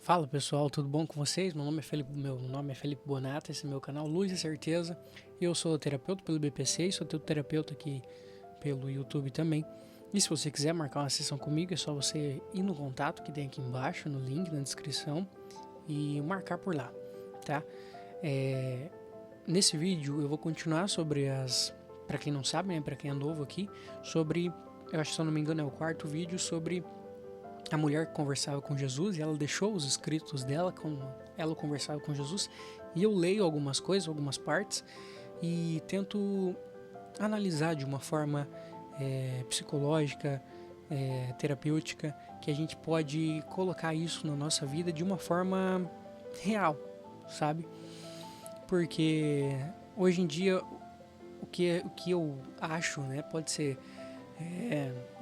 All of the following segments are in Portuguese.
Fala pessoal, tudo bom com vocês? Meu nome é Felipe Bonata, esse é meu canal Luz e Certeza. Eu sou terapeuta pelo BPC e sou teu terapeuta aqui pelo YouTube também. E se você quiser marcar uma sessão comigo, é só você ir no contato que tem aqui embaixo, no link, na descrição, e marcar por lá, tá? Nesse vídeo eu vou continuar sobre para quem não sabe, né, para quem é novo aqui, eu acho que se eu não me engano é o quarto vídeo sobre a mulher que conversava com Jesus, e ela deixou os escritos dela, como ela conversava com Jesus, e eu leio algumas coisas, algumas partes, e tento analisar de uma forma psicológica, terapêutica, que a gente pode colocar isso na nossa vida de uma forma real, sabe? Porque hoje em dia o que eu acho, né, pode ser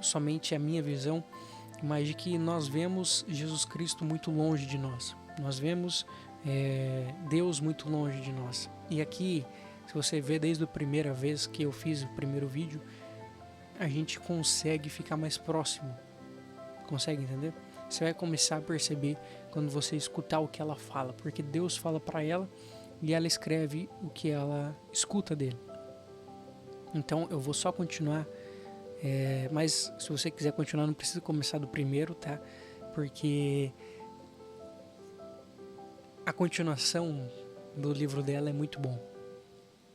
somente a minha visão, mas de que nós vemos Jesus Cristo muito longe de nós. Nós vemos Deus muito longe de nós. E aqui, se você vê desde a primeira vez que eu fiz o primeiro vídeo, a gente consegue ficar mais próximo. Consegue entender? Você vai começar a perceber quando você escutar o que ela fala, porque Deus fala para ela e ela escreve o que ela escuta dele. Então eu vou só continuar. Mas se você quiser continuar, não precisa começar do primeiro, tá? Porque a continuação do livro dela é muito bom.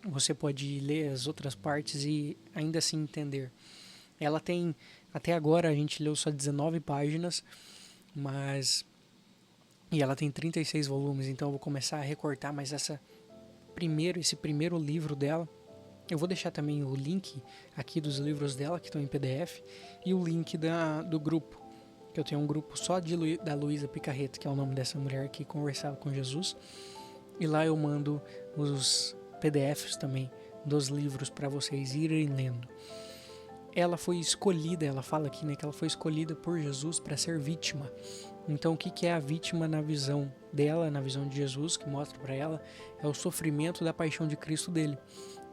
Você pode ler as outras partes e ainda assim entender. Ela tem, até agora a gente leu só 19 páginas, mas e ela tem 36 volumes, então eu vou começar a recortar mais esse primeiro livro dela. Eu vou deixar também o link aqui dos livros dela, que estão em PDF, e o link do grupo, que eu tenho um grupo só da Luísa Picarreta, que é o nome dessa mulher que conversava com Jesus, e lá eu mando os PDFs também dos livros para vocês irem lendo. Ela foi escolhida, ela fala aqui, né, que ela foi escolhida por Jesus para ser vítima. Então o que é a vítima na visão dela, na visão de Jesus, que mostra para ela, é o sofrimento da paixão de Cristo dele.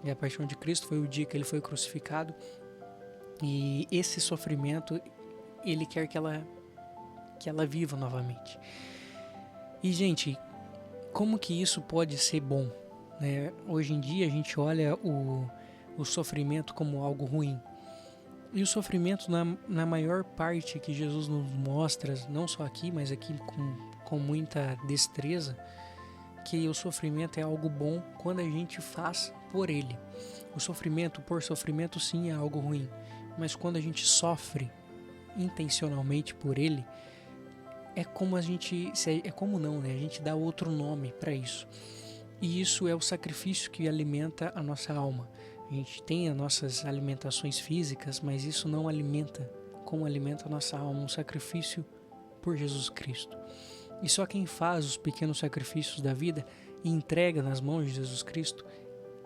E a paixão de Cristo foi o dia que ele foi crucificado. E esse sofrimento, ele quer que ela viva novamente. E, gente, como que isso pode ser bom? Hoje em dia a gente olha o sofrimento como algo ruim. E o sofrimento, na maior parte que Jesus nos mostra, não só aqui, mas aqui com muita destreza, que o sofrimento é algo bom quando a gente faz por ele. O sofrimento por sofrimento sim é algo ruim, mas quando a gente sofre intencionalmente por ele, é como a gente dá outro nome para isso. E isso é o sacrifício que alimenta a nossa alma. A gente tem as nossas alimentações físicas, mas isso não alimenta como alimenta a nossa alma, um sacrifício por Jesus Cristo. E só quem faz os pequenos sacrifícios da vida e entrega nas mãos de Jesus Cristo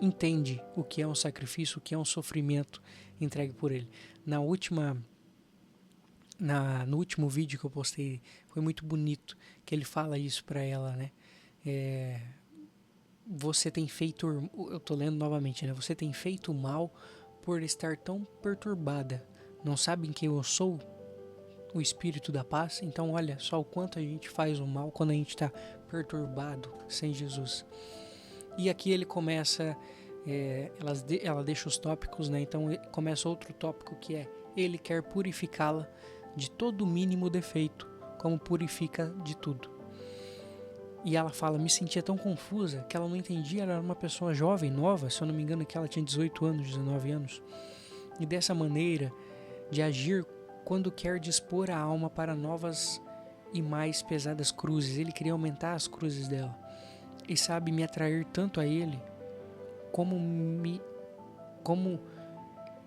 entende o que é um sacrifício, o que é um sofrimento entregue por ele. No último vídeo que eu postei, foi muito bonito que ele fala isso para ela, né? Você tem feito, eu tô lendo novamente, né? Você tem feito mal por estar tão perturbada. Não sabem que eu sou o Espírito da Paz? Então olha só o quanto a gente faz o mal quando a gente está perturbado sem Jesus. E aqui ele começa, ela deixa os tópicos, né? Então começa outro tópico que é: ele quer purificá-la de todo mínimo defeito, como purifica de tudo. E ela fala: me sentia tão confusa que ela não entendia, ela era uma pessoa jovem, nova, se eu não me engano que ela tinha 18 anos, 19 anos. E dessa maneira de agir quando quer dispor a alma para novas e mais pesadas cruzes. Ele queria aumentar as cruzes dela. E sabe me atrair tanto a ele, como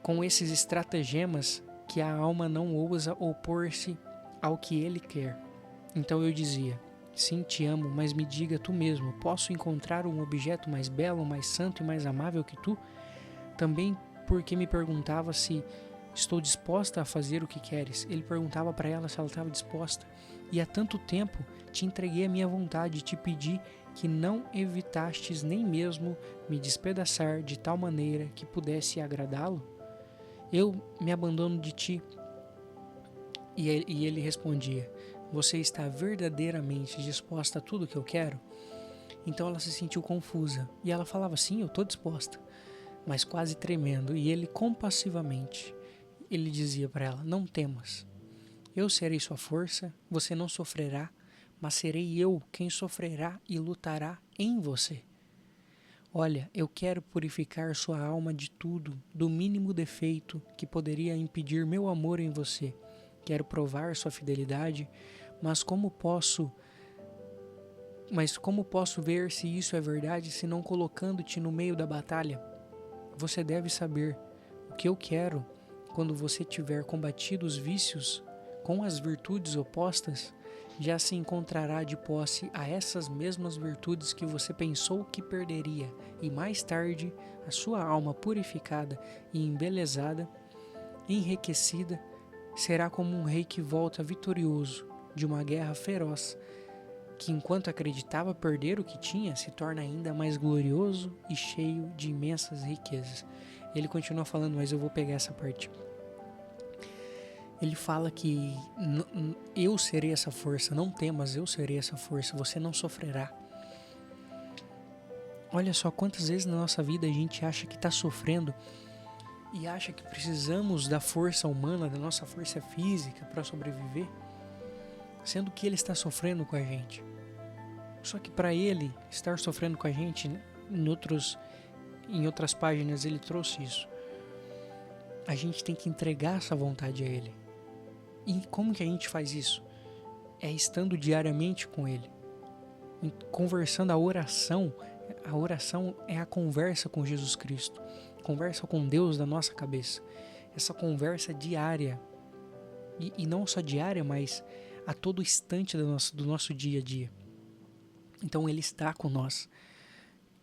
com esses estratagemas que a alma não ousa opor-se ao que ele quer. Então eu dizia: sim, te amo, mas me diga tu mesmo, posso encontrar um objeto mais belo, mais santo e mais amável que tu? Também porque me perguntava se estou disposta a fazer o que queres. Ele perguntava para ela se ela estava disposta. E há tanto tempo te entreguei a minha vontade e te pedi que não evitastes nem mesmo me despedaçar de tal maneira que pudesse agradá-lo. Eu me abandono de ti. E ele respondia: Você está verdadeiramente disposta a tudo que eu quero? Então ela se sentiu confusa e ela falava: sim, eu estou disposta, mas quase tremendo. E ele compassivamente, ele dizia para ela: não temas, eu serei sua força, você não sofrerá, mas serei eu quem sofrerá e lutará em você. Olha, eu quero purificar sua alma de tudo, do mínimo defeito que poderia impedir meu amor em você. Quero provar sua fidelidade, mas como posso ver se isso é verdade se não colocando-te no meio da batalha? Você deve saber o que eu quero quando você tiver combatido os vícios com as virtudes opostas, já se encontrará de posse a essas mesmas virtudes que você pensou que perderia, e mais tarde a sua alma purificada e embelezada, enriquecida, será como um rei que volta vitorioso de uma guerra feroz, que enquanto acreditava perder o que tinha, se torna ainda mais glorioso e cheio de imensas riquezas. Ele continua falando, mas eu vou pegar essa parte. Ele fala que eu serei essa força, não temas, eu serei essa força, você não sofrerá. Olha só quantas vezes na nossa vida a gente acha que está sofrendo e acha que precisamos da força humana, da nossa força física para sobreviver, sendo que ele está sofrendo com a gente. Só que para ele estar sofrendo com a gente, em outras páginas ele trouxe isso. A gente tem que entregar essa vontade a ele. E como que a gente faz isso? É estando diariamente com ele, conversando. A oração é a conversa com Jesus Cristo, conversa com Deus da nossa cabeça, essa conversa diária, e não só diária, mas a todo instante do nosso dia a dia. Então ele está com nós.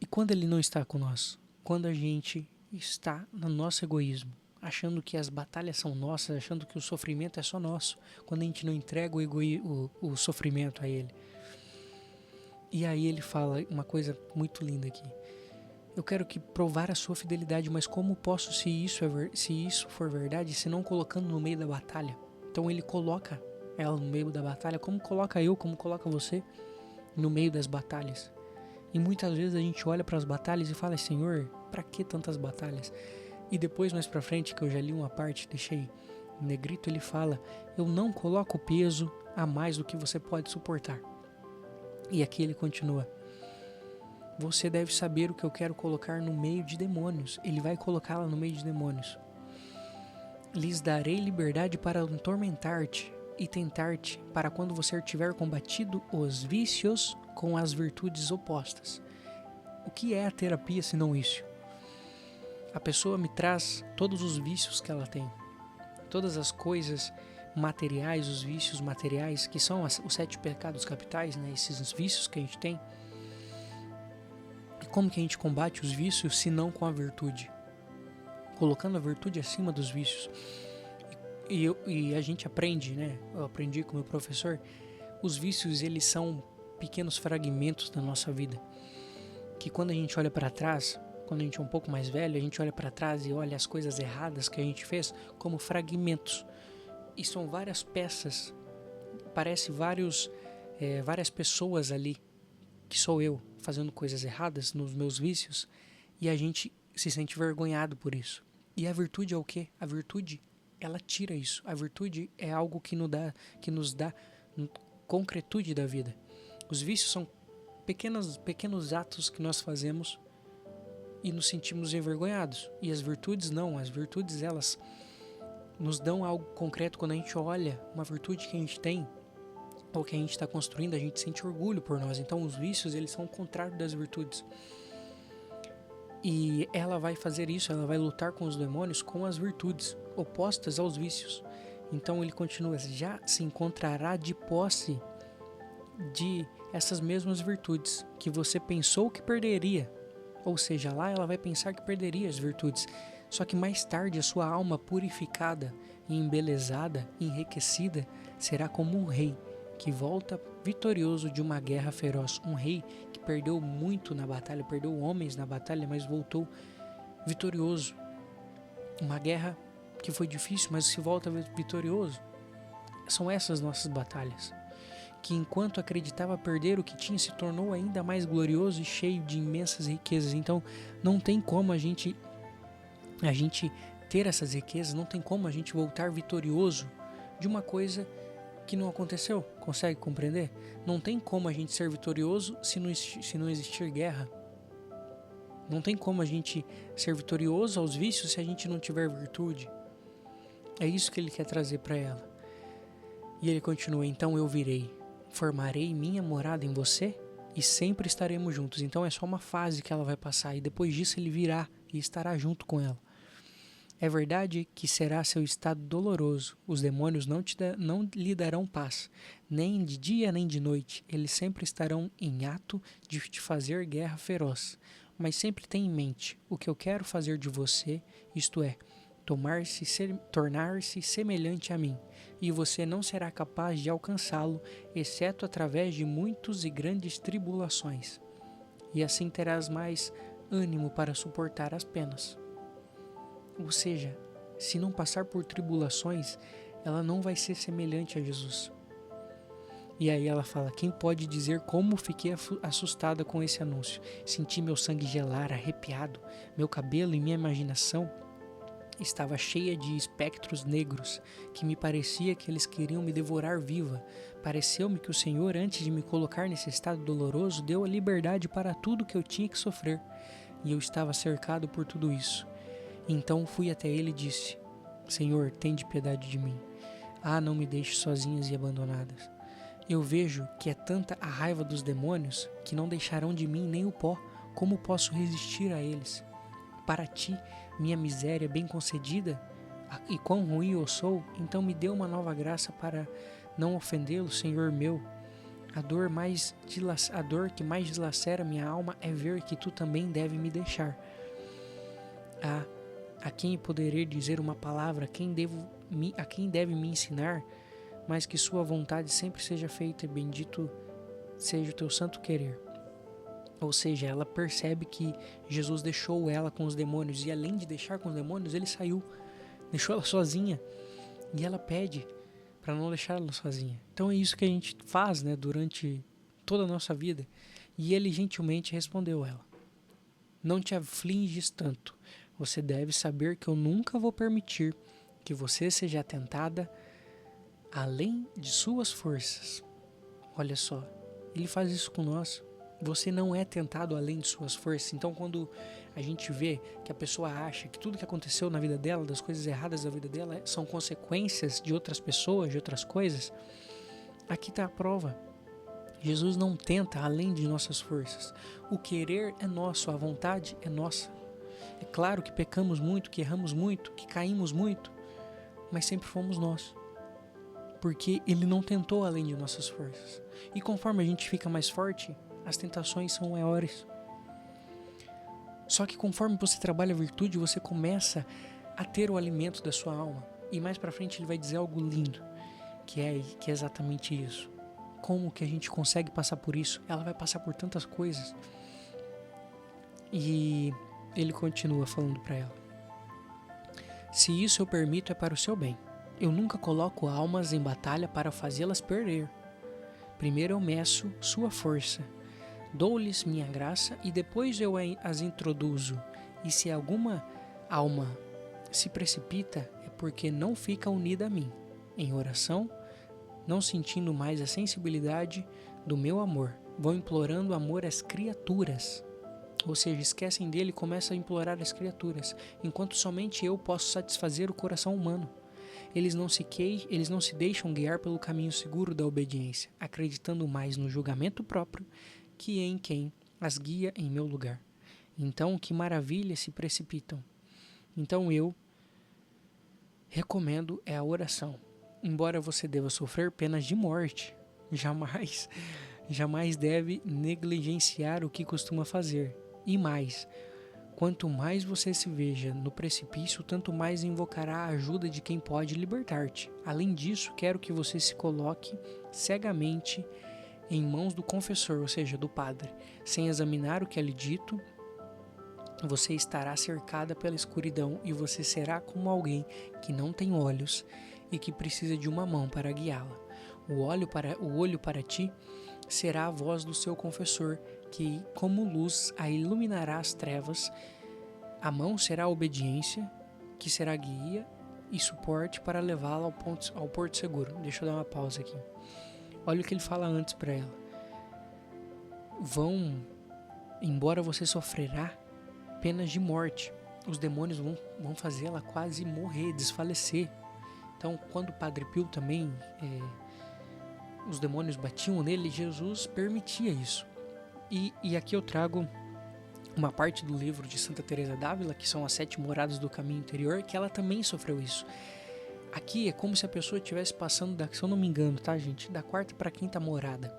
E quando ele não está com nós? Quando a gente está no nosso egoísmo, achando que as batalhas são nossas, achando que o sofrimento é só nosso, quando a gente não entrega o sofrimento a ele. E aí ele fala uma coisa muito linda aqui. Eu quero que provar a sua fidelidade, mas como posso se isso for verdade, se não colocando no meio da batalha? Então ele coloca ela no meio da batalha, como coloca eu, como coloca você no meio das batalhas. E muitas vezes a gente olha para as batalhas e fala: Senhor, para que tantas batalhas? E depois, mais pra frente, que eu já li uma parte, deixei em negrito, ele fala: eu não coloco peso a mais do que você pode suportar. E aqui ele continua: você deve saber o que eu quero colocar no meio de demônios. Ele vai colocá-la no meio de demônios. Lhes darei liberdade para atormentar-te e tentar-te, para quando você tiver combatido os vícios com as virtudes opostas. O que é a terapia se não isso? A pessoa me traz todos os vícios que ela tem, todas as coisas materiais, os vícios materiais, que são os 7 pecados capitais, né? Esses vícios que a gente tem. E como que a gente combate os vícios se não com a virtude? Colocando a virtude acima dos vícios. E a gente aprende, né? Eu aprendi com o meu professor, os vícios eles são pequenos fragmentos da nossa vida, que quando a gente olha para trás, quando a gente é um pouco mais velho, a gente olha para trás e olha as coisas erradas que a gente fez como fragmentos. E são várias peças, parece várias pessoas ali, que sou eu, fazendo coisas erradas nos meus vícios, e a gente se sente vergonhado por isso. E a virtude é o quê? A virtude, ela tira isso. A virtude é algo que nos dá concretude da vida. Os vícios são pequenos atos que nós fazemos e nos sentimos envergonhados. E as virtudes não. As virtudes, elas nos dão algo concreto. Quando a gente olha uma virtude que a gente tem ou que a gente está construindo, a gente sente orgulho por nós. Então os vícios, eles são o contrário das virtudes. E ela vai fazer isso, ela vai lutar com os demônios com as virtudes opostas aos vícios. Então ele continua: já se encontrará de posse de essas mesmas virtudes que você pensou que perderia. Ou seja, lá ela vai pensar que perderia as virtudes. Só que mais tarde a sua alma purificada, embelezada, enriquecida, será como um rei que volta vitorioso de uma guerra feroz. Um rei que perdeu muito na batalha, perdeu homens na batalha, mas voltou vitorioso. Uma guerra que foi difícil, mas se volta vitorioso. São essas nossas batalhas. que enquanto acreditava perder o que tinha, se tornou ainda mais glorioso e cheio de imensas riquezas. Então, não tem como a gente ter essas riquezas, não tem como a gente voltar vitorioso de uma coisa que não aconteceu. Consegue compreender? Não tem como a gente ser vitorioso se não existir guerra. Não tem como a gente ser vitorioso aos vícios se a gente não tiver virtude. É isso que ele quer trazer para ela. E ele continua: então eu virei, formarei minha morada em você e sempre estaremos juntos. Então é só uma fase que ela vai passar e depois disso ele virá e estará junto com ela. É verdade que será seu estado doloroso. Os demônios não lhe darão paz, nem de dia nem de noite. Eles sempre estarão em ato de te fazer guerra feroz. Mas sempre tenha em mente o que eu quero fazer de você, isto é, tornar-se semelhante a mim, e você não será capaz de alcançá-lo, exceto através de muitos e grandes tribulações. E assim terás mais ânimo para suportar as penas. Ou seja, se não passar por tribulações, ela não vai ser semelhante a Jesus. E aí ela fala: quem pode dizer como fiquei assustada com esse anúncio? Senti meu sangue gelar, arrepiado, meu cabelo e minha imaginação estava cheia de espectros negros, que me parecia que eles queriam me devorar viva. Pareceu-me que o Senhor, antes de me colocar nesse estado doloroso, deu a liberdade para tudo que eu tinha que sofrer, e eu estava cercado por tudo isso. Então fui até ele e disse: Senhor, tende piedade de mim. Não me deixe sozinhas e abandonadas. Eu vejo que é tanta a raiva dos demônios que não deixarão de mim nem o pó. Como posso resistir a eles? Para ti, minha miséria bem concedida, e quão ruim eu sou, então me dê uma nova graça para não ofendê-lo, Senhor meu. A dor que mais dilacera minha alma é ver que tu também deve me deixar. A quem poderei dizer uma palavra, a quem deve me ensinar, mas que sua vontade sempre seja feita e bendito seja o teu santo querer. Ou seja, ela percebe que Jesus deixou ela com os demônios, e além de deixar com os demônios, ele saiu, deixou ela sozinha, e ela pede para não deixar ela sozinha. Então é isso que a gente faz, né, durante toda a nossa vida. E ele gentilmente respondeu ela: não te afliges tanto, você deve saber que eu nunca vou permitir que você seja tentada além de suas forças. Olha só, ele faz isso com nós. Você não é tentado além de suas forças. Então quando a gente vê que a pessoa acha que tudo que aconteceu na vida dela, das coisas erradas da vida dela, são consequências de outras pessoas, de outras coisas, aqui está a prova. Jesus não tenta além de nossas forças. O querer é nosso, a vontade é nossa. É claro que pecamos muito, que erramos muito, que caímos muito, mas sempre fomos nós. Porque ele não tentou além de nossas forças. E conforme a gente fica mais forte, as tentações são maiores. Só que conforme você trabalha a virtude, você começa a ter o alimento da sua alma. E mais pra frente ele vai dizer algo lindo, que é exatamente isso. Como que a gente consegue passar por isso? Ela vai passar por tantas coisas. E ele continua falando para ela: se isso eu permito, é para o seu bem. Eu nunca coloco almas em batalha para fazê-las perder. Primeiro eu meço sua força, dou-lhes minha graça e depois eu as introduzo. E se alguma alma se precipita, é porque não fica unida a mim, em oração, não sentindo mais a sensibilidade do meu amor. Vão implorando amor às criaturas. Ou seja, esquecem dele e começam a implorar às criaturas, enquanto somente eu posso satisfazer o coração humano. Eles não se deixam guiar pelo caminho seguro da obediência, acreditando mais no julgamento próprio que em quem as guia em meu lugar. Então, que maravilha se precipitam. Então eu recomendo a oração. Embora você deva sofrer penas de morte, jamais deve negligenciar o que costuma fazer. E mais, quanto mais você se veja no precipício, tanto mais invocará a ajuda de quem pode libertar-te. Além disso, quero que você se coloque cegamente em mãos do confessor, ou seja, do padre. Sem examinar o que é lhe dito, você estará cercada pela escuridão e você será como alguém que não tem olhos e que precisa de uma mão para guiá-la. O olho para ti será a voz do seu confessor, que como luz a iluminará as trevas. A mão será a obediência, que será guia e suporte para levá-la ao porto seguro. Deixa eu dar uma pausa aqui. Olha o que ele fala antes para ela. Embora você sofrerá penas de morte, os demônios vão fazê-la quase morrer, desfalecer. Então, quando o Padre Pio também, os demônios batiam nele, Jesus permitia isso. E aqui eu trago uma parte do livro de Santa Teresa d'Ávila, que são as 7 moradas do caminho interior, que ela também sofreu isso. Aqui é como se a pessoa estivesse passando, se eu não me engano, tá, gente, da 4ª para a 5ª morada.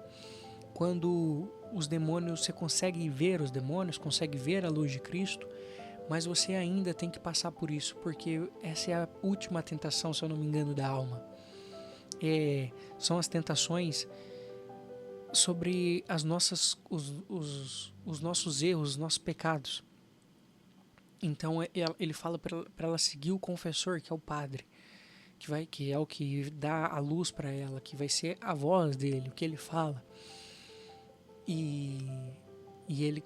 Quando os demônios, você consegue ver os demônios, consegue ver a luz de Cristo, mas você ainda tem que passar por isso, porque essa é a última tentação, se eu não me engano, da alma. São as tentações sobre os nossos erros, os nossos pecados. Então ele fala para ela seguir o confessor, que é o padre, que é o que dá a luz para ela, que vai ser a voz dele, o que ele fala. E ele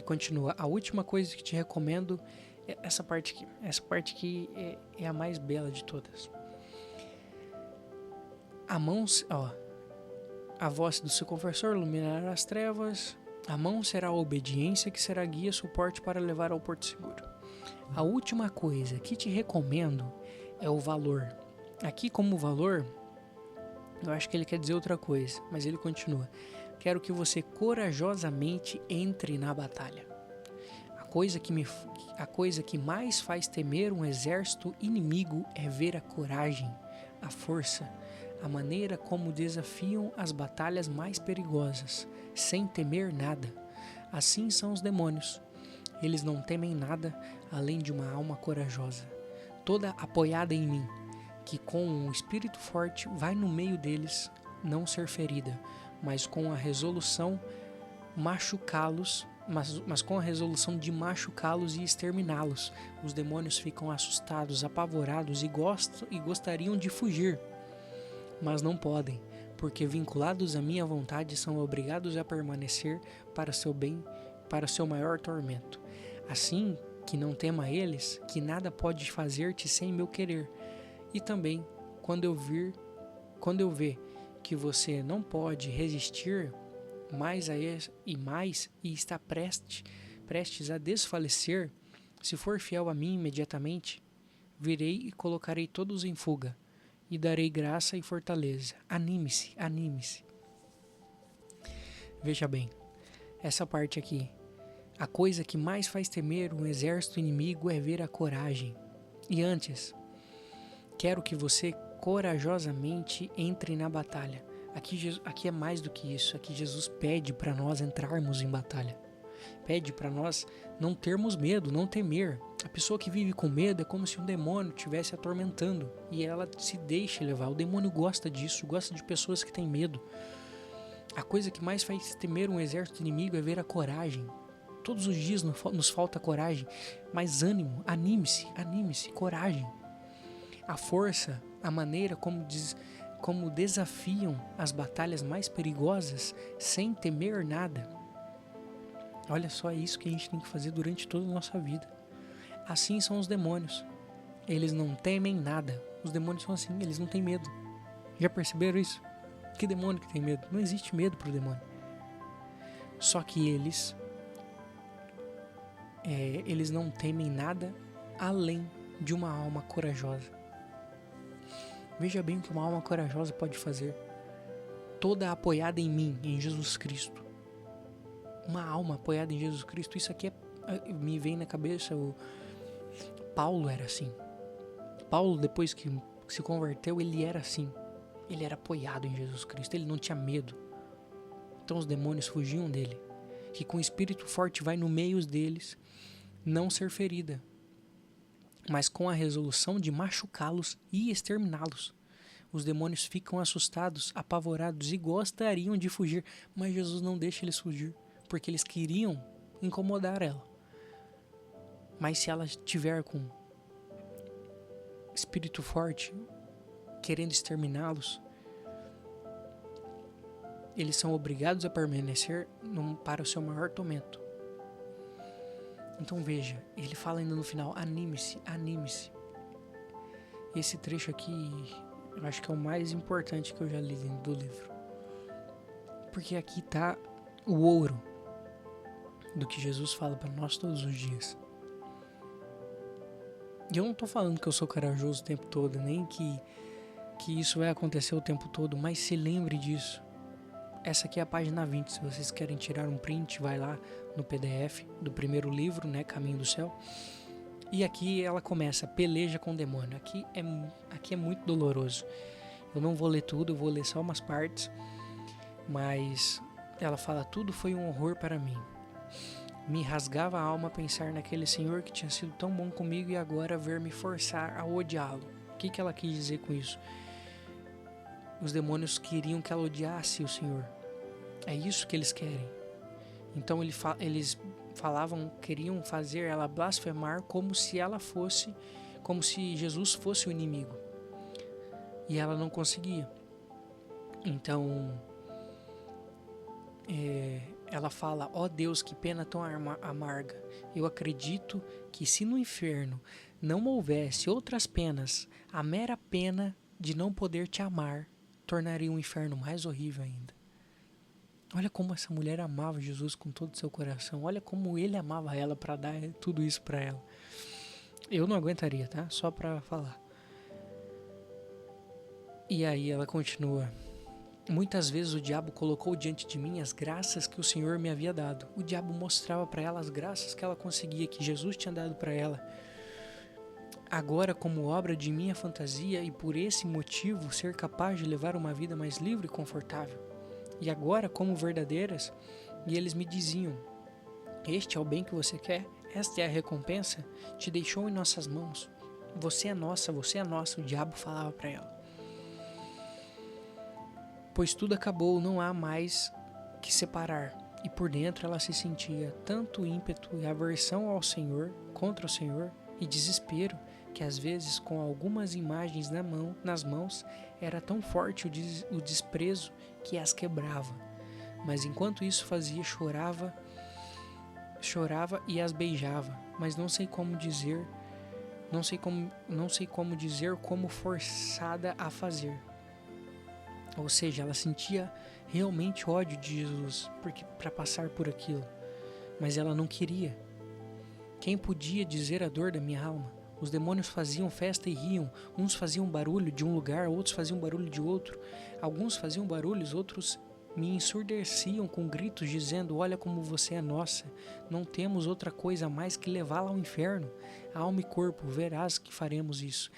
continua. A última coisa que te recomendo é essa parte aqui. Essa parte aqui é a mais bela de todas. A voz do seu confessor iluminará as trevas. A mão será a obediência, que será guia e suporte para levar ao porto seguro. A última coisa que te recomendo é o valor. Aqui, como valor, eu acho que ele quer dizer outra coisa, mas ele continua. Quero que você corajosamente entre na batalha. A coisa que mais faz temer um exército inimigo é ver a coragem, a força, a maneira como desafiam as batalhas mais perigosas, sem temer nada. Assim são os demônios. Eles não temem nada além de uma alma corajosa, toda apoiada em mim, que com um espírito forte vai no meio deles não ser ferida, mas com a resolução com a resolução de machucá-los e exterminá-los. Os demônios ficam assustados, apavorados e gostariam de fugir, mas não podem, porque vinculados à minha vontade são obrigados a permanecer para seu bem, para seu maior tormento. Assim que não tema eles, que nada pode fazer-te sem meu querer. E também, quando eu ver que você não pode resistir mais e está prestes a desfalecer, se for fiel a mim imediatamente, virei e colocarei todos em fuga, e darei graça e fortaleza. Anime-se, anime-se. Veja bem, essa parte aqui. A coisa que mais faz temer um exército inimigo é ver a coragem. E antes, quero que você corajosamente entre na batalha. Aqui é mais do que isso. Aqui Jesus pede para nós entrarmos em batalha. Pede para nós não termos medo, não temer. A pessoa que vive com medo é como se um demônio estivesse atormentando e ela se deixa levar. O demônio gosta disso, gosta de pessoas que têm medo. A coisa que mais faz temer um exército inimigo é ver a coragem. Todos os dias nos falta coragem, mas ânimo, anime-se, coragem. A força, a maneira como desafiam as batalhas mais perigosas sem temer nada. Olha só, é isso que a gente tem que fazer durante toda a nossa vida. Assim são os demônios. Eles não temem nada. Os demônios são assim, eles não têm medo. Já perceberam isso? Que demônio que tem medo? Não existe medo pro demônio. Só que eles não temem nada além de uma alma corajosa. Veja bem o que uma alma corajosa pode fazer. Toda apoiada em mim, em Jesus Cristo. Uma alma apoiada em Jesus Cristo. Isso aqui me vem na cabeça. Paulo era assim. Paulo, depois que se converteu, ele era assim. Ele era apoiado em Jesus Cristo. Ele não tinha medo. Então os demônios fugiam dele. Que com o espírito forte vai no meio deles, não ser ferida, mas com a resolução de machucá-los e exterminá-los. Os demônios ficam assustados, apavorados e gostariam de fugir, mas Jesus não deixa eles fugir, porque eles queriam incomodar ela. Mas se ela estiver com espírito forte, querendo exterminá-los, eles são obrigados a permanecer para o seu maior tormento. Então veja, ele fala ainda no final, anime-se, anime-se. Esse trecho aqui, eu acho que é o mais importante que eu já li dentro do livro. Porque aqui está o ouro do que Jesus fala para nós todos os dias. E eu não estou falando que eu sou corajoso o tempo todo, nem que isso vai acontecer o tempo todo, mas se lembre disso. Essa aqui é a página 20, se vocês querem tirar um print, vai lá no PDF do primeiro livro, né, Caminho do Céu. E aqui ela começa, peleja com o demônio. Aqui é muito doloroso. Eu não vou ler tudo, eu vou ler só umas partes. Mas ela fala, tudo foi um horror para mim. Me rasgava a alma pensar naquele Senhor que tinha sido tão bom comigo e agora ver-me forçar a odiá-lo. O que ela quis dizer com isso? Os demônios queriam que ela odiasse o Senhor. É isso que eles querem. Então eles queriam fazer ela blasfemar como se Jesus fosse o inimigo. E ela não conseguia. Então, ela fala, ó Deus, que pena tão amarga. Eu acredito que se no inferno não houvesse outras penas, a mera pena de não poder te amar tornaria um inferno mais horrível ainda. Olha como essa mulher amava Jesus com todo o seu coração. Olha como ele amava ela para dar tudo isso para ela. Eu não aguentaria, tá? Só para falar. E aí ela continua. Muitas vezes o diabo colocou diante de mim as graças que o Senhor me havia dado. O diabo mostrava para ela as graças que ela conseguia, que Jesus tinha dado para ela. Agora, como obra de minha fantasia e por esse motivo ser capaz de levar uma vida mais livre e confortável. E agora, como verdadeiras, e eles me diziam, este é o bem que você quer, esta é a recompensa, te deixou em nossas mãos. Você é nossa, o diabo falava para ela. Pois tudo acabou, não há mais que separar. E por dentro ela se sentia tanto ímpeto e aversão ao Senhor, contra o Senhor, e desespero, que às vezes com algumas imagens nas mãos, era tão forte o desprezo que as quebrava. Mas enquanto isso fazia, chorava e as beijava, mas não sei como dizer como forçada a fazer. Ou seja, ela sentia realmente ódio de Jesus para passar por aquilo, mas ela não queria. Quem podia dizer a dor da minha alma? Os demônios faziam festa e riam. Uns faziam barulho de um lugar, outros faziam barulho de outro. Alguns faziam barulhos, outros me ensurdeciam com gritos dizendo, olha como você é nossa. Não temos outra coisa mais que levá-la ao inferno. Alma e corpo, verás que faremos isso.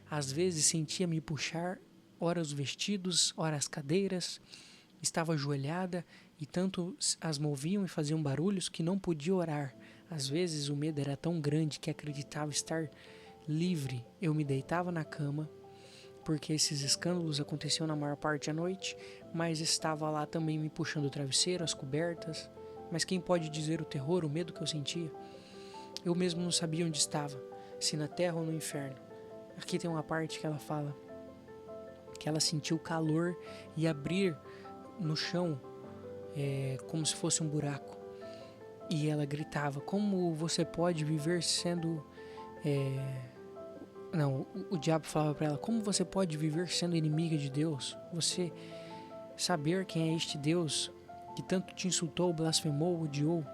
Às vezes sentia-me puxar, ora os vestidos, ora as cadeiras. Estava ajoelhada e tanto as moviam e faziam barulhos que não podia orar. Às vezes o medo era tão grande que acreditava estar livre. Eu me deitava na cama, porque esses escândalos aconteciam na maior parte da noite, mas estava lá também me puxando o travesseiro, as cobertas. Mas quem pode dizer o terror, o medo que eu sentia? Eu mesmo não sabia onde estava, se na terra ou no inferno. Aqui tem uma parte que ela fala que ela sentiu calor e abrir no chão como se fosse um buraco. E ela gritava, como você pode viver sendo... o diabo falava para ela, como você pode viver sendo inimiga de Deus? Você saber quem é este Deus que tanto te insultou, blasfemou, odiou?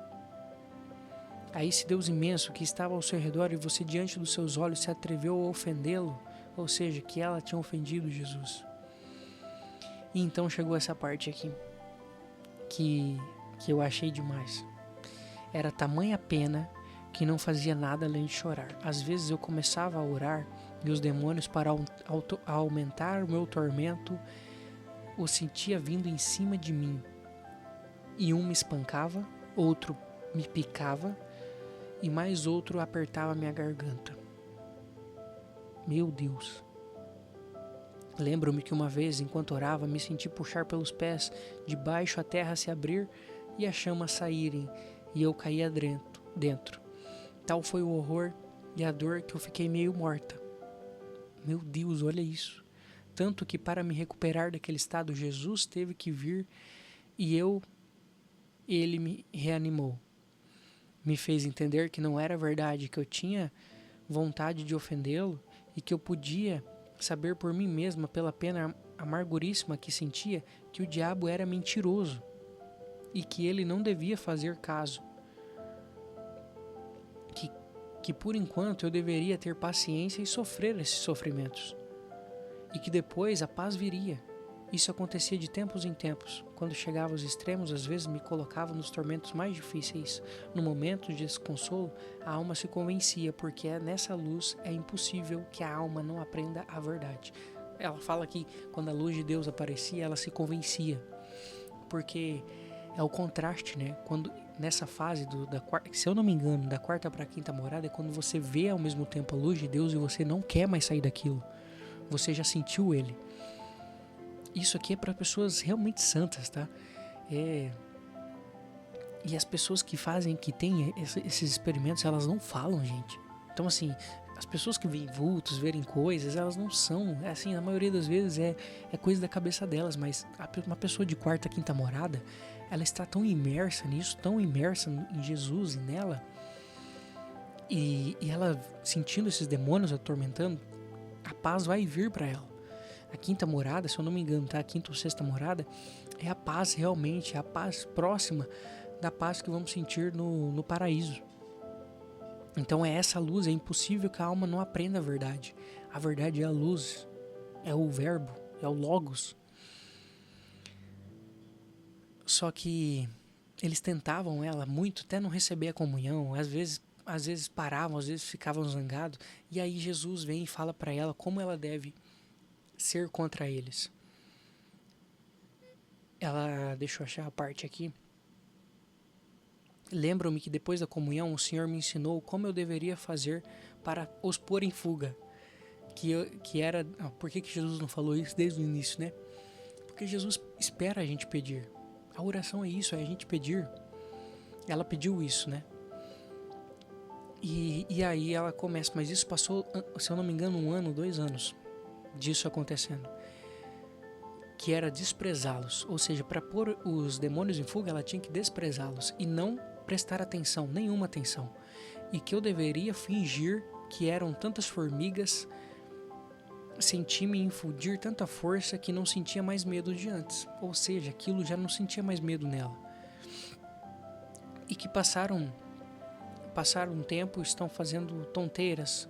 A esse Deus imenso que estava ao seu redor e você diante dos seus olhos se atreveu a ofendê-lo? Ou seja, que ela tinha ofendido Jesus. E então chegou essa parte aqui, que eu achei demais. Era tamanha pena que não fazia nada além de chorar. Às vezes eu começava a orar e os demônios, para aumentar o meu tormento, o sentia vindo em cima de mim. E um me espancava, outro me picava e mais outro apertava minha garganta. Meu Deus! Lembro-me que uma vez, enquanto orava, me senti puxar pelos pés, de baixo a terra se abrir e as chamas saírem, e eu caía dentro. Tal foi o horror e a dor que eu fiquei meio morta. Meu Deus, olha isso. Tanto que para me recuperar daquele estado, Jesus teve que vir E ele me reanimou. Me fez entender que não era verdade, que eu tinha vontade de ofendê-lo e que eu podia saber por mim mesma, pela pena amarguríssima que sentia, que o diabo era mentiroso e que ele não devia fazer caso. Que por enquanto eu deveria ter paciência e sofrer esses sofrimentos. E que depois a paz viria. Isso acontecia de tempos em tempos. Quando chegava aos extremos, às vezes me colocava nos tormentos mais difíceis. No momento de desconsolo, a alma se convencia, porque nessa luz é impossível que a alma não aprenda a verdade. Ela fala que quando a luz de Deus aparecia, ela se convencia. Porque é o contraste, né? Quando nessa fase se eu não me engano, da quarta para a quinta morada, é quando você vê ao mesmo tempo a luz de Deus e você não quer mais sair daquilo. Você já sentiu ele. Isso aqui é para pessoas realmente santas, tá? E as pessoas que fazem, que têm esses experimentos, elas não falam, gente. Então, assim, as pessoas que veem vultos, verem coisas, elas não são, assim, na maioria das vezes é coisa da cabeça delas, mas uma pessoa de quarta, quinta morada, ela está tão imersa nisso, tão imersa em Jesus e nela, e ela sentindo esses demônios atormentando, a paz vai vir para ela. A quinta morada, se eu não me engano, tá? A quinta ou sexta morada é a paz realmente, é a paz próxima da paz que vamos sentir no paraíso. Então é essa luz, é impossível que a alma não aprenda a verdade. A verdade é a luz, é o verbo, é o logos. Só que eles tentavam ela muito, até não receber a comunhão, às vezes paravam, às vezes ficavam zangados, e aí Jesus vem e fala para ela como ela deve ser contra eles. Deixa eu achar a parte aqui. Lembro-me que depois da comunhão o Senhor me ensinou como eu deveria fazer para os pôr em fuga. Por que Jesus não falou isso desde o início, né? Porque Jesus espera a gente pedir. A oração é isso, é a gente pedir. Ela pediu isso, né? E aí ela começa, mas isso passou, se eu não me engano, 1 ano, 2 anos disso acontecendo. Que era desprezá-los, ou seja, para pôr os demônios em fuga, ela tinha que desprezá-los e não prestar atenção, nenhuma atenção. E que eu deveria fingir que eram tantas formigas, senti-me infundir tanta força que não sentia mais medo de antes. Ou seja, aquilo já não sentia mais medo nela. E que passaram um tempo, estão fazendo tonteiras.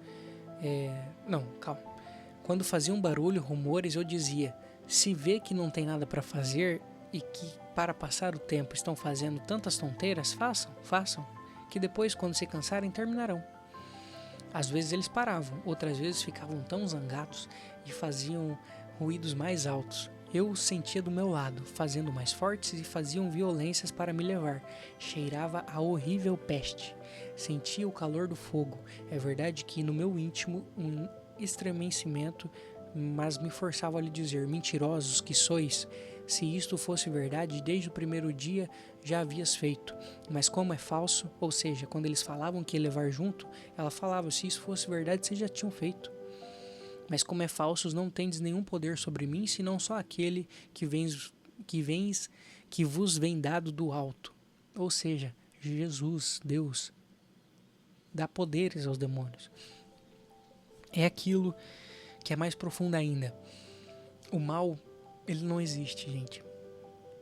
Quando faziam barulho, rumores, eu dizia: se vê que não tem nada para fazer e que para passar o tempo estão fazendo tantas tonteiras, façam, que depois, quando se cansarem, terminarão. Às vezes eles paravam, outras vezes ficavam tão zangados e faziam ruídos mais altos. Eu os sentia do meu lado, fazendo mais fortes, e faziam violências para me levar. Cheirava a horrível peste. Sentia o calor do fogo. É verdade que no meu íntimo um estremecimento, mas me forçava a lhe dizer: mentirosos que sois, se isto fosse verdade, desde o primeiro dia já havias feito. Mas como é falso, ou seja, quando eles falavam que ia levar junto, ela falava: se isso fosse verdade, vocês já tinham feito. Mas como é falso, não tendes nenhum poder sobre mim, senão só aquele que vos vem dado do alto. Ou seja, Jesus, Deus, dá poderes aos demônios. É aquilo que é mais profundo ainda. O mal, ele não existe, gente.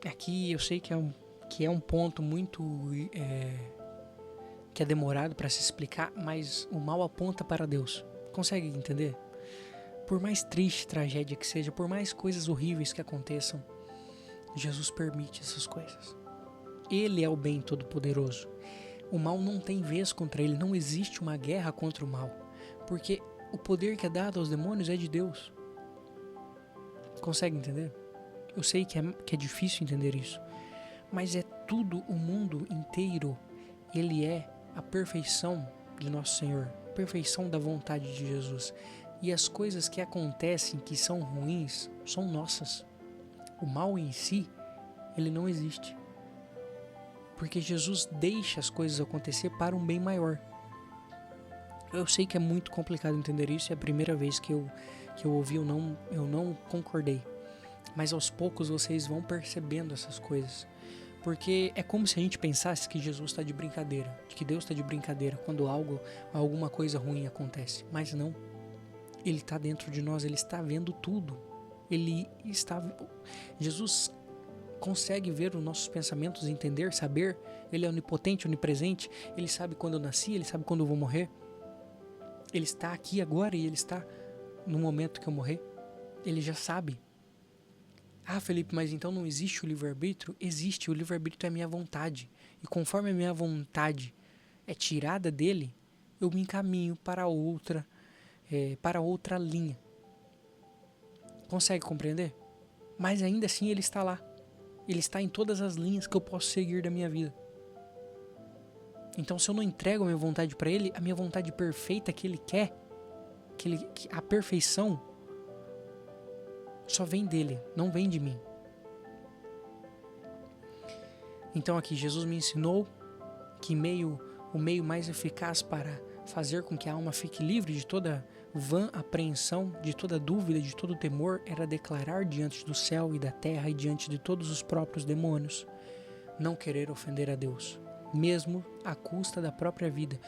Aqui eu sei que é um ponto muito que é demorado para se explicar, mas o mal aponta para Deus. Consegue entender? Por mais triste tragédia que seja, por mais coisas horríveis que aconteçam, Jesus permite essas coisas. Ele é o bem todo-poderoso. O mal não tem vez contra ele, não existe uma guerra contra o mal, porque o poder que é dado aos demônios é de Deus. Consegue entender? Eu sei que é difícil entender isso, mas é tudo, o mundo inteiro, ele é a perfeição de nosso Senhor, a perfeição da vontade de Jesus. E as coisas que acontecem, que são ruins, são nossas. O mal em si, ele não existe. Porque Jesus deixa as coisas acontecer para um bem maior. Eu sei que é muito complicado entender isso, é a primeira vez que eu ouvi, eu não concordei. Mas aos poucos vocês vão percebendo essas coisas. Porque é como se a gente pensasse que Jesus está de brincadeira, de que Deus está de brincadeira quando alguma coisa ruim acontece. Mas não. Ele está dentro de nós, Ele está vendo tudo. Jesus consegue ver os nossos pensamentos, entender, saber. Ele é onipotente, onipresente. Ele sabe quando eu nasci, Ele sabe quando eu vou morrer. Ele está aqui agora e Ele está no momento que eu morrer. Ele já sabe. Ah, Felipe, mas então não existe o livre-arbítrio? Existe, o livre-arbítrio é a minha vontade. E conforme a minha vontade é tirada dele, eu me encaminho para outra linha. Consegue compreender? Mas ainda assim ele está lá. Ele está em todas as linhas que eu posso seguir da minha vida. Então se eu não entrego a minha vontade para ele, a minha vontade perfeita que ele quer, a perfeição, só vem dele, não vem de mim. Então aqui Jesus me ensinou que o meio mais eficaz para fazer com que a alma fique livre de toda vã apreensão, de toda dúvida, de todo temor, era declarar diante do céu e da terra e diante de todos os próprios demônios, não querer ofender a Deus, mesmo à custa da própria vida.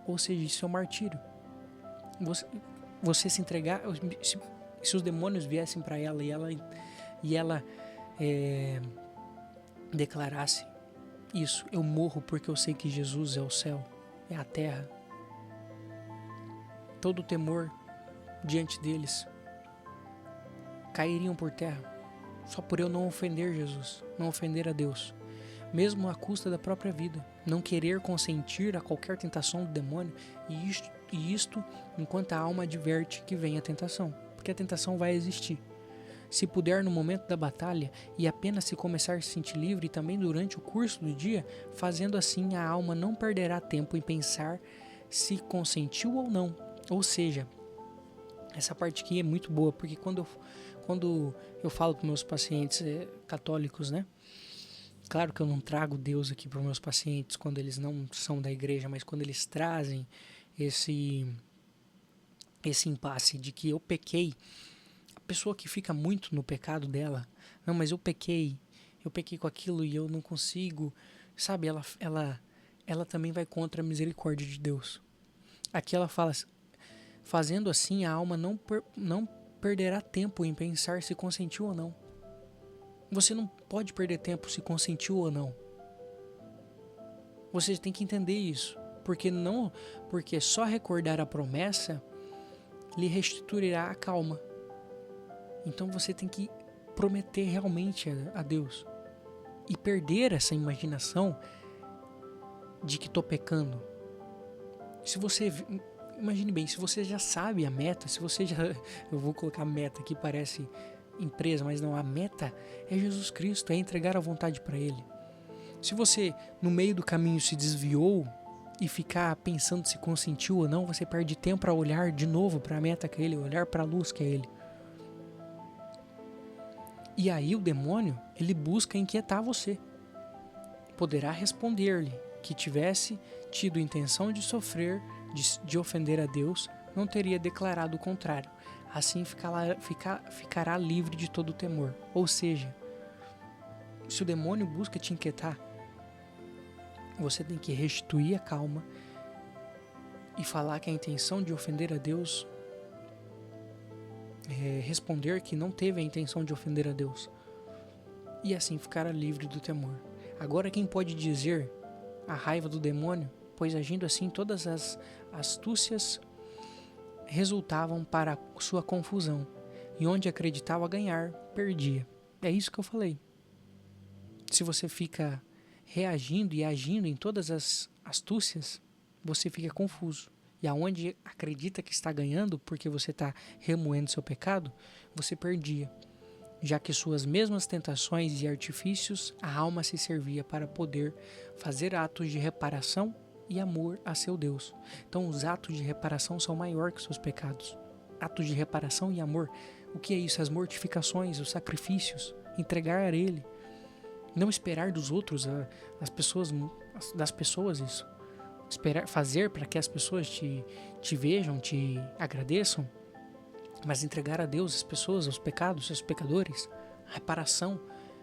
Ou seja, isso é um martírio. Você se entregar, se os demônios viessem para ela e ela declarasse isso: eu morro porque eu sei que Jesus é o céu, é a terra. Todo o temor diante deles cairiam por terra, só por eu não ofender Jesus, não ofender a Deus, mesmo à custa da própria vida, não querer consentir a qualquer tentação do demônio, e isto enquanto a alma adverte que vem a tentação, porque a tentação vai existir. Se puder no momento da batalha e apenas se começar a se sentir livre e também durante o curso do dia, fazendo assim a alma não perderá tempo em pensar se consentiu ou não. Ou seja, essa parte aqui é muito boa, porque quando eu falo para meus pacientes católicos, né? Claro que eu não trago Deus aqui para os meus pacientes quando eles não são da igreja, mas quando eles trazem esse impasse de que eu pequei, a pessoa que fica muito no pecado dela, não, mas eu pequei com aquilo e eu não consigo, sabe, ela também vai contra a misericórdia de Deus. Aqui ela fala, fazendo assim a alma não perderá tempo em pensar se consentiu ou não. Você não pode perder tempo se consentiu ou não. Você tem que entender isso, porque só recordar a promessa lhe restituirá a calma. Então você tem que prometer realmente a Deus e perder essa imaginação de que estou pecando. Se você, imagine bem, se você já sabe a meta, eu vou colocar meta que parece empresa, mas não, a meta é Jesus Cristo, é entregar a vontade para Ele. Se você no meio do caminho se desviou e ficar pensando se consentiu ou não, você perde tempo para olhar de novo para a meta que é Ele, olhar para a luz que é Ele. E aí o demônio, ele busca inquietar você. Poderá responder-lhe que tivesse tido intenção de sofrer, de ofender a Deus, não teria declarado o contrário. Assim ficará livre de todo o temor. Ou seja, se o demônio busca te inquietar, você tem que restituir a calma e falar que a intenção de ofender a Deus, responder que não teve a intenção de ofender a Deus, e assim ficará livre do temor. Agora, quem pode dizer a raiva do demônio, pois agindo assim todas as astúcias resultavam para sua confusão, e onde acreditava ganhar, perdia. É isso que eu falei. Se você fica reagindo e agindo em todas as astúcias, você fica confuso. E aonde acredita que está ganhando, porque você está remoendo seu pecado, você perdia. Já que suas mesmas tentações e artifícios, a alma se servia para poder fazer atos de reparação e amor a seu Deus. Então os atos de reparação são maior que seus pecados. Atos de reparação e amor. O que é isso? As mortificações, os sacrifícios, entregar a Ele. Não esperar dos outros, das pessoas isso. Fazer para que as pessoas te vejam, te agradeçam, mas entregar a Deus as pessoas, os pecados, os pecadores, a reparação,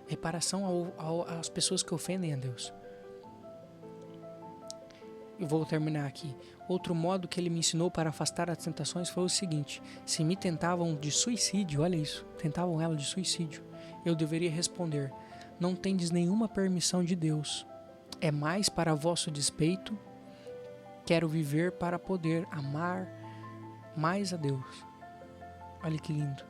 reparação às pessoas que ofendem a Deus. Eu vou terminar aqui. Outro modo que ele me ensinou para afastar as tentações foi o seguinte: se me tentavam de suicídio, olha isso, tentavam ela de suicídio, eu deveria responder: não tendes nenhuma permissão de Deus. É mais para vosso despeito. Quero viver para poder amar mais a Deus. Olha que lindo.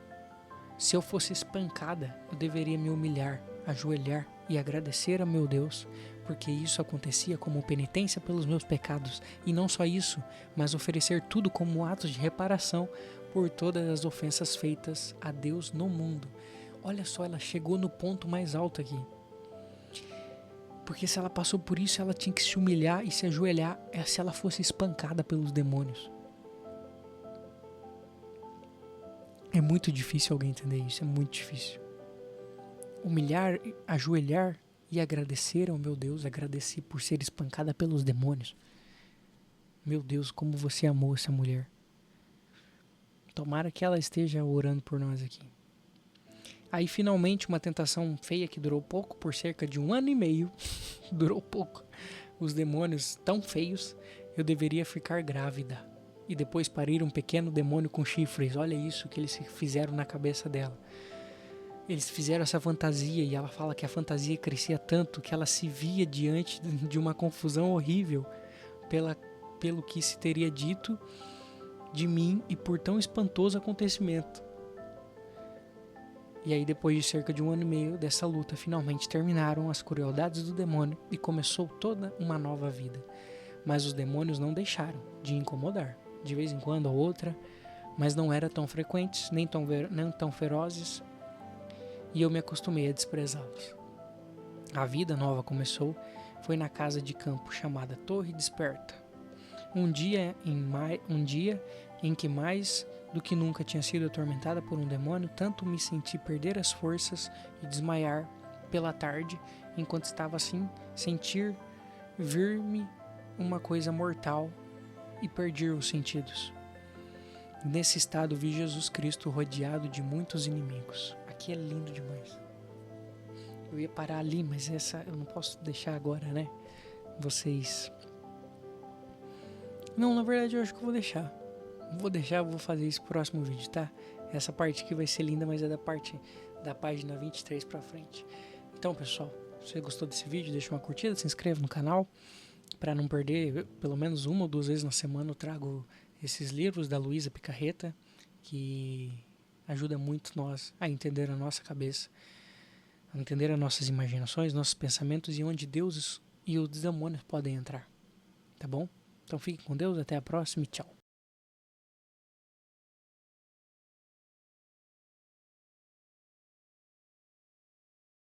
Se eu fosse espancada, eu deveria me humilhar, ajoelhar e agradecer a meu Deus, porque isso acontecia como penitência pelos meus pecados. E não só isso, mas oferecer tudo como atos de reparação por todas as ofensas feitas a Deus no mundo. Olha só, ela chegou no ponto mais alto aqui. Porque se ela passou por isso, ela tinha que se humilhar e se ajoelhar se ela fosse espancada pelos demônios. É muito difícil alguém entender isso, é muito difícil. Humilhar, ajoelhar e agradecer ao meu Deus, agradecer por ser espancada pelos demônios. Meu Deus, como você amou essa mulher. Tomara que ela esteja orando por nós aqui. Aí finalmente uma tentação feia que durou pouco, por cerca de 1 ano e meio, durou pouco. Os demônios tão feios, eu deveria ficar grávida. E depois parir um pequeno demônio com chifres. Olha isso que eles fizeram na cabeça dela. Eles fizeram essa fantasia e ela fala que a fantasia crescia tanto que ela se via diante de uma confusão horrível pelo que se teria dito de mim e por tão espantoso acontecimento. E aí depois de cerca de 1 ano e meio dessa luta, finalmente terminaram as crueldades do demônio e começou toda uma nova vida. Mas os demônios não deixaram de incomodar, de vez em quando ou outra, mas não eram tão frequentes, nem tão ferozes, e eu me acostumei a desprezá-los. A vida nova começou, foi na casa de campo chamada Torre Desperta. Um dia em que mais do que nunca tinha sido atormentada por um demônio, tanto me senti perder as forças e desmaiar pela tarde, enquanto estava assim, sentir vir-me uma coisa mortal e perdi os sentidos. Nesse estado vi Jesus Cristo rodeado de muitos inimigos. Aqui é lindo demais. Eu ia parar ali, mas essa eu não posso deixar agora, né? Vocês... Não, na verdade eu acho que eu vou deixar. Vou fazer isso no próximo vídeo, tá? Essa parte aqui vai ser linda, mas é da página 23 pra frente. Então, pessoal, se você gostou desse vídeo, deixa uma curtida, se inscreva no canal para não perder. Pelo menos 1 ou 2 vezes na semana eu trago esses livros da Luísa Picarreta, que ajuda muito nós a entender a nossa cabeça, a entender as nossas imaginações, nossos pensamentos e onde Deus e os demônios podem entrar. Tá bom? Então fiquem com Deus, até a próxima e tchau.